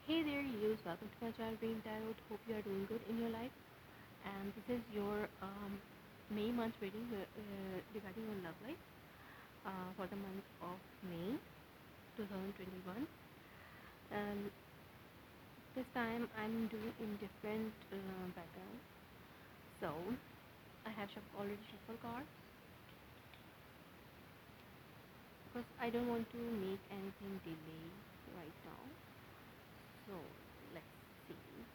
Hey there, yous. Welcome to my channel Green Tarot. Hope you are doing good in your life. And this is your May month reading regarding your love life for the month of May 2021. And this time I'm doing in different backgrounds. So I have already shuffled cards because I don't want to make anything delay right now. So let's see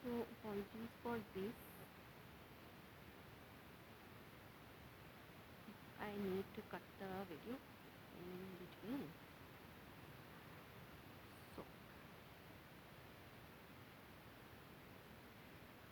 so apologies for this. I need to cut the video in between. So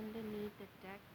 underneath the deck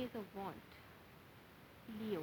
Ace of Wands, Leo.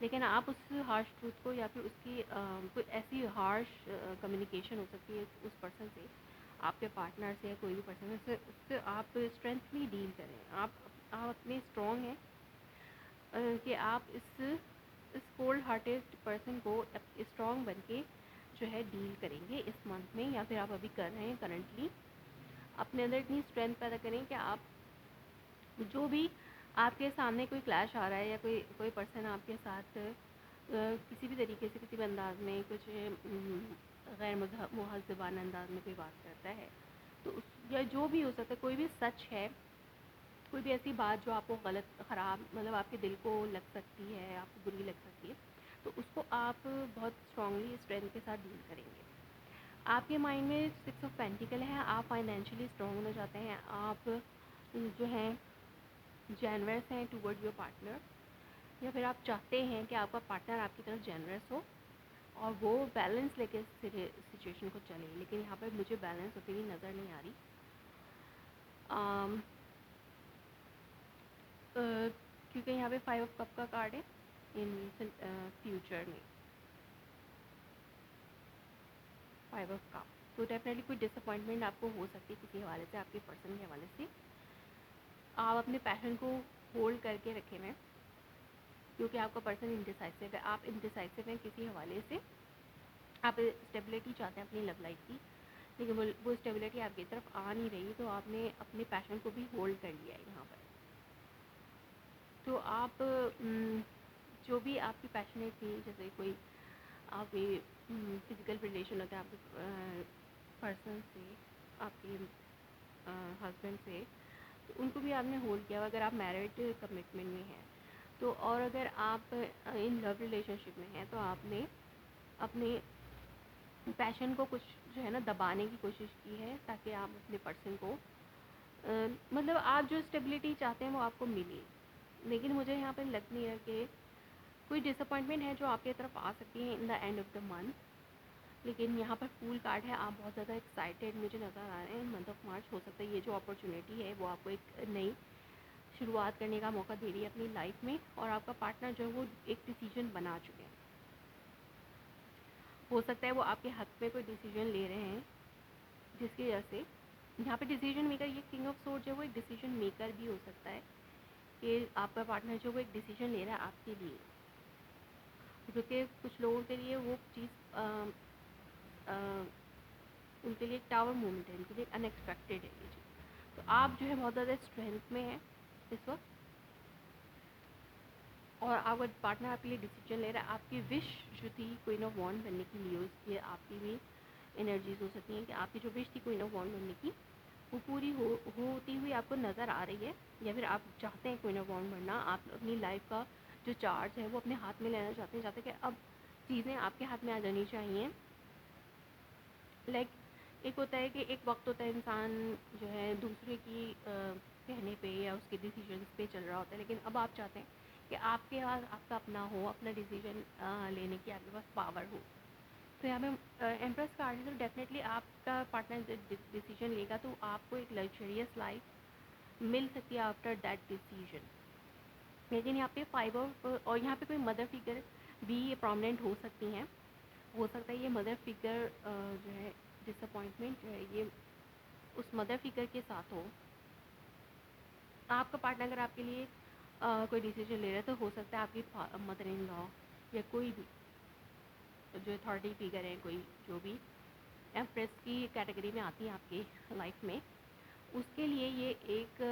لیکن آپ اس harsh truth کو یا پھر اس کی کوئی ایسی harsh communication ہو سکتی ہے اس پرسن سے، آپ کے پارٹنر سے یا کوئی بھی پرسن اس سے آپ اسٹرینتھلی ڈیل کریں. آپ اتنے اسٹرانگ ہیں کہ آپ اس کولڈ ہارٹیڈ پرسن کو اسٹرانگ بن کے جو ہے ڈیل کریں گے اس منتھ میں، یا پھر آپ ابھی کر رہے ہیں کرنٹلی. اپنے اندر اتنی اسٹرینتھ پیدا کریں کہ آپ جو بھی آپ کے سامنے کوئی کلیش آ رہا ہے یا کوئی پرسن آپ کے ساتھ کسی بھی طریقے سے کسی بھی انداز میں کچھ غیر مہذبانہ انداز میں کوئی بات کرتا ہے، تو اس یا جو بھی ہو سکتا ہے، کوئی بھی سچ ہے، کوئی بھی ایسی بات جو آپ کو غلط خراب مطلب آپ کے دل کو لگ سکتی ہے، آپ کو بری لگ سکتی ہے، تو اس کو آپ بہت اسٹرانگلی اسٹرینتھ کے ساتھ ڈیل کریں گے. آپ کے مائنڈ میں 6 آف پینٹیکل ہے، آپ فائنینشلی اسٹرانگ ہونا چاہتے ہیں، آپ جو ہیں جینورس ہیں ٹورڈ یور پارٹنر، یا پھر آپ چاہتے ہیں کہ آپ کا پارٹنر آپ کی طرف جینورس ہو اور وہ بیلنس لے کے سچویشن کو چلے. لیکن یہاں پر مجھے بیلنس ہوتی ہوئی نظر نہیں آ رہی. کیونکہ یہاں پہ 5 آف کپ کا کارڈ ہے ان فیوچر میں. 5 آف کپ تو ڈیفینیٹلی کوئی ڈس اپوائنٹمنٹ آپ کو ہو سکتی ہے کسی حوالے سے، آپ کے پرسن کے حوالے سے. آپ اپنے پیشن کو ہولڈ کر کے رکھے ہوئے، کیونکہ آپ کا پرسن انڈیسائسو ہے. آپ انڈیسائسو ہیں کسی حوالے سے، آپ اسٹیبلٹی چاہتے ہیں اپنی لو لائف کی، لیکن وہ اسٹیبلٹی آپ کی طرف آ نہیں رہی، تو آپ نے اپنے پیشن کو بھی ہولڈ کر لیا ہے یہاں پر. تو آپ جو بھی آپ کی پیشنیٹ تھی، جیسے کوئی آپ کی فزیکل ریلیشن ہوتا ہے آپ کے پرسن سے، آپ کے ہسبینڈ سے، تو ان کو بھی آپ نے ہولڈ کیا. اگر آپ میرڈ کمٹمنٹ میں ہیں تو، اور اگر آپ ان لو ریلیشن شپ میں ہیں، تو آپ نے اپنے پیشن کو کچھ جو ہے نا دبانے کی کوشش کی ہے، تاکہ آپ اپنے پرسن کو مطلب آپ جو اسٹیبلٹی چاہتے ہیں وہ آپ کو ملی. لیکن مجھے یہاں پہ لگ نہیں رہا کہ کوئی ڈس اپوائنٹمنٹ ہے جو آپ کی طرف آ سکتی ہے in the end of the month. لیکن یہاں پر فول کارڈ ہے، آپ بہت زیادہ ایکسائٹیڈ مجھے نظر آ رہے ہیں. منتھ آف مارچ ہو سکتا ہے یہ جو اپرچونیٹی ہے وہ آپ کو ایک نئی شروعات کرنے کا موقع دے رہی ہے اپنی لائف میں، اور آپ کا پارٹنر جو ہے وہ ایک ڈیسیجن بنا چکے ہیں. ہو سکتا ہے وہ آپ کے حق میں کوئی ڈیسیجن لے رہے ہیں، جس کی وجہ سے یہاں پہ ڈیسیجن میکر، یہ کنگ آف سورڈ جو ہے وہ ایک ڈیسیجن میکر بھی ہو سکتا ہے، کہ آپ کا پارٹنر جو وہ ایک ڈیسیجن لے رہا ہے آپ کے لیے. کیونکہ کچھ لوگوں کے لیے وہ چیز ان کے لیے ایک ٹاور مومنٹ ہے، ان کے لیے ان ایکسپیکٹیڈ ہے یہ چیز. تو آپ جو ہے بہت زیادہ اسٹرینتھ میں ہیں اس وقت، اور آپ کا پارٹنر آپ کے لیے ڈیسیجن لے رہا ہے. آپ کی وش جو تھی کوئین آف وانڈ بننے کی لیے، اس کی آپ کی بھی انرجیز ہو سکتی ہیں کہ آپ کی جو وش تھی کوئین آف وانڈ بننے کی، وہ پوری ہوتی ہوئی آپ کو نظر آ رہی ہے. یا پھر آپ چاہتے ہیں کوئین آف وانڈ بننا، آپ اپنی لائف کا جو چارج ہے وہ اپنے ہاتھ میں لینا چاہتے ہیں کہ اب چیزیں آپ کے ہاتھ میں آ جانی چاہیے. ایک ہوتا ہے کہ ایک وقت ہوتا ہے انسان جو ہے دوسرے کی کہنے پہ یا اس کے ڈیسیجنس پہ چل رہا ہوتا ہے، لیکن اب آپ چاہتے ہیں کہ آپ کے پاس آپ کا اپنا ہو، اپنا ڈیسیجن لینے کی آپ کے پاس پاور ہو. تو یہاں پہ ایمپریس کارڈ ہے، تو ڈیفینیٹلی آپ کا پارٹنر ڈیسیجن لے گا تو آپ کو ایک لگژریس لائف مل سکتی ہے آفٹر دیٹ ڈیسیجن. لیکن یہاں پہ 5 اور یہاں پہ کوئی مدر فگر بھی یہ پرومننٹ ہو سکتی ہیں. ہو سکتا ہے یہ مدر فگر جو ہے ڈس اپوائنٹمنٹ جو ہے یہ اس مدر فگر کے ساتھ ہو. آپ کا پارٹنر اگر آپ کے لیے کوئی ڈیسیجن لے رہا ہے تو ہو سکتا ہے آپ کی مدر ان لا یا کوئی بھی جو اتھارٹی فگر ہے، کوئی جو بھی ایمپریس کی کیٹیگری میں آتی ہے آپ کی لائف میں، اس کے لیے یہ ایک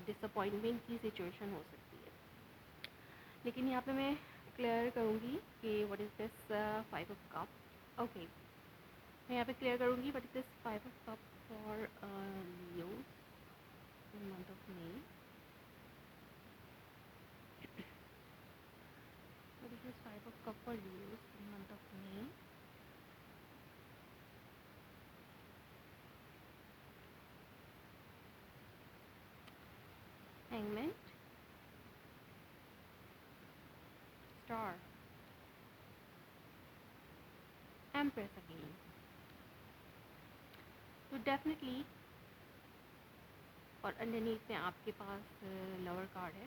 ڈس اپوائنٹمنٹ کی سچویشن ہو سکتی ہے. لیکن یہاں پہ میں کلیئر کروں گی کہ what is this 5 of cup. Okay, میں یہاں پہ کلیئر کروں گی what is this 5 of cup for leave in month of May. What is this 5 of Cup for Leos in month of May? Hangman, Star, Empress again. So definitely, اور انڈرنیتھ میں آپ کے پاس lower card ہے.